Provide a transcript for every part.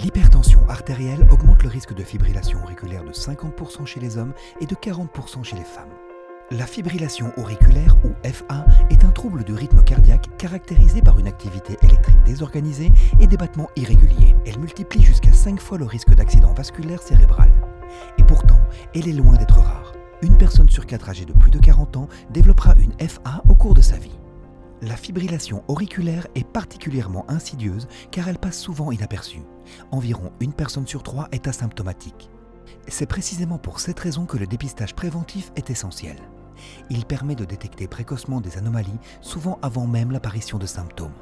L'hypertension artérielle augmente le risque de fibrillation auriculaire de 50% chez les hommes et de 40% chez les femmes. La fibrillation auriculaire, ou FA, est un trouble du rythme cardiaque caractérisé par une activité électrique désorganisée et des battements irréguliers. Elle multiplie jusqu'à 5 fois le risque d'accident vasculaire cérébral. Et pourtant, elle est loin d'être rare. Une personne sur 4 âgée de plus de 40 ans développera une FA au cours de sa vie. La fibrillation auriculaire est particulièrement insidieuse car elle passe souvent inaperçue. Environ une personne sur 3 est asymptomatique. C'est précisément pour cette raison que le dépistage préventif est essentiel. Il permet de détecter précocement des anomalies, souvent avant même l'apparition de symptômes.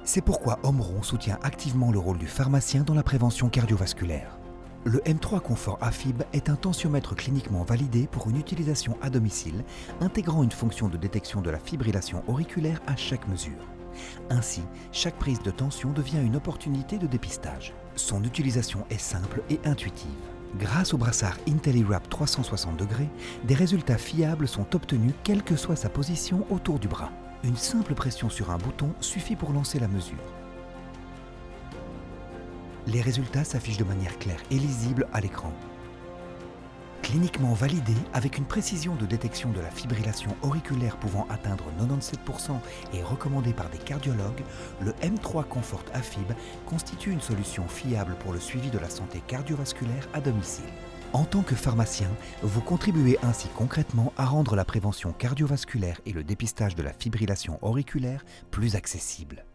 C'est pourquoi Omron soutient activement le rôle du pharmacien dans la prévention cardiovasculaire. Le M3 Comfort AFib est un tensiomètre cliniquement validé pour une utilisation à domicile, intégrant une fonction de détection de la fibrillation auriculaire à chaque mesure. Ainsi, chaque prise de tension devient une opportunité de dépistage. Son utilisation est simple et intuitive. Grâce au brassard IntelliWrap 360°, des résultats fiables sont obtenus quelle que soit sa position autour du bras. Une simple pression sur un bouton suffit pour lancer la mesure. Les résultats s'affichent de manière claire et lisible à l'écran. Cliniquement validé, avec une précision de détection de la fibrillation auriculaire pouvant atteindre 97% et recommandé par des cardiologues, le M3 Comfort AFib constitue une solution fiable pour le suivi de la santé cardiovasculaire à domicile. En tant que pharmacien, vous contribuez ainsi concrètement à rendre la prévention cardiovasculaire et le dépistage de la fibrillation auriculaire plus accessibles.